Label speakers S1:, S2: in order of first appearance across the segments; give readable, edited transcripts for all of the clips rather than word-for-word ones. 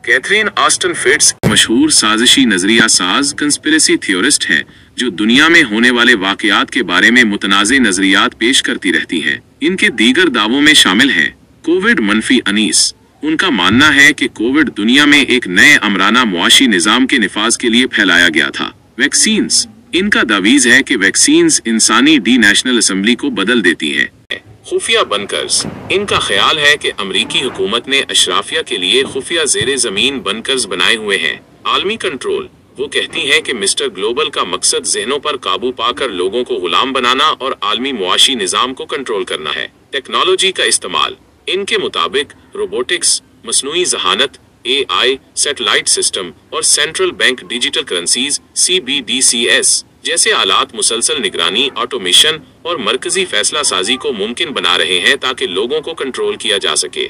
S1: Catherine Austin fits मशहूर साजिशी नजरिया साज कंस्पिरेसी थियोरिस्ट हैं जो दुनिया में होने वाले वाकयात के बारे में मुतनाज़े नजरियात पेश करती रहती हैं। इनके दीगर दावों में शामिल हैं कोविड मनफी अनीस। उनका मानना है कि कोविड दुनिया में एक नए अमराना मुआशी निज़ाम के निफाज के लिए फैलाया गया था। वैक्सीन्स, इनका दावीज है कि वैक्सीन्स इंसानी डी नेशनल असम्बली को बदल देती हैं। खुफिया बंकर्स, इनका ख्याल है कि अमरीकी हुकूमत ने अशराफिया के लिए खुफिया ज़ेरे ज़मीन बंकर्स बनाए हुए हैं। आलमी कंट्रोल, वो कहती हैं कि मिस्टर ग्लोबल का मकसद जहनों पर काबू पाकर लोगों को गुलाम बनाना और आलमी मुआशी निज़ाम को कंट्रोल करना है। टेक्नोलॉजी का इस्तेमाल, इनके मुताबिक रोबोटिक्स, मसनूई जहानत, AI, सैटेलाइट सिस्टम और central bank digital currencies CBDCS जैसे आलात मुसलसल निगरानी, ऑटोमेशन और मरकजी फैसला साजी को मुमकिन बना रहे हैं ताकि लोगों को कंट्रोल किया जा सके।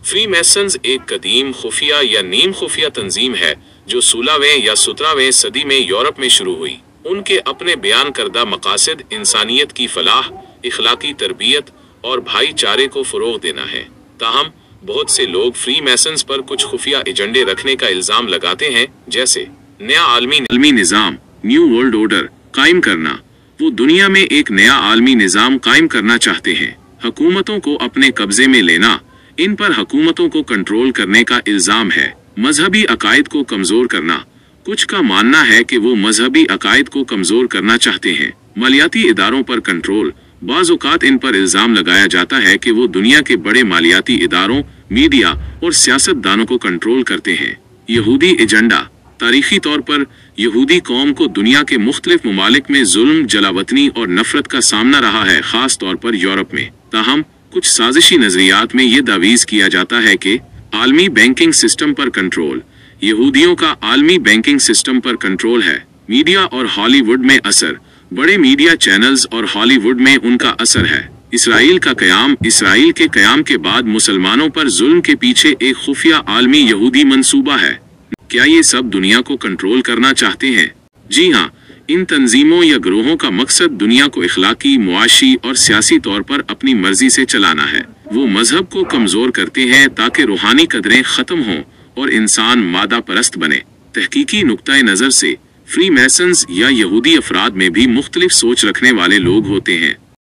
S1: फ्रीमेसन्स एक कदीम खुफिया या नीम खुफिया तंजीम है जो 16वें या 17वें सदी में यूरोप में शुरू हुई। उनके अपने बयान करदा मकासद इंसानियत की फलाह, इखलाकी तरबियत और भाईचारे को फरोग देना है। ताहम बहुत से लोग फ्रीमेसन्स पर कुछ खुफिया एजेंडे रखने का इल्जाम लगाते हैं, जैसे नया आलमी निज़ाम, न्यू वर्ल्ड ऑर्डर कायम करना। वो दुनिया में एक नया आलमी निज़ाम कायम करना चाहते हैं। हुकूमतों को अपने कब्जे में लेना, इन पर हुकूमतों को कंट्रोल करने का इल्जाम है। मजहबी अकायद को कमजोर करना, कुछ का मानना है कि वो मजहबी अकायद को कमजोर करना चाहते हैं। मालियाती इदारों पर कंट्रोल, बाज़ औक़ात इन पर इल्जाम लगाया जाता है कि वो दुनिया के बड़े मालियाती इदारों, मीडिया और सियासतदानों को कंट्रोल करते हैं। यहूदी एजेंडा, तारीखी तौर पर यहूदी कौम को दुनिया के मुख्तलिफ ममालिक में जुल्म, जलावतनी और नफरत का सामना रहा है, खास तौर पर यूरोप में। ताहम कुछ साजिशी नजरियात में ये दावीज किया जाता है कि आलमी बैंकिंग सिस्टम पर कंट्रोल, यहूदियों का आलमी बैंकिंग सिस्टम पर कंट्रोल है। मीडिया और हॉलीवुड में असर, बड़े मीडिया चैनल्स और हॉलीवुड में उनका असर है। इसराइल का क़याम, इसराइल के क़याम के बाद मुसलमानों पर जुल्म के पीछे एक खुफिया आलमी यहूदी मंसूबा है। क्या ये सब दुनिया को कंट्रोल करना चाहते हैं? जी हाँ, इन तंजीमों या ग्रोहों का मकसद दुनिया को इखलाकी, मुआशी और सियासी तौर पर अपनी मर्जी से चलाना है। वो मजहब को कमजोर करते हैं ताकि रूहानी कदरें खत्म हों और इंसान मादा परस्त बने। तहकीकी नुक्ता नज़र से फ्रीमेसन्स या यहूदी अफराद में भी मुख्तलिफ सोच रखने वाले लोग होते हैं।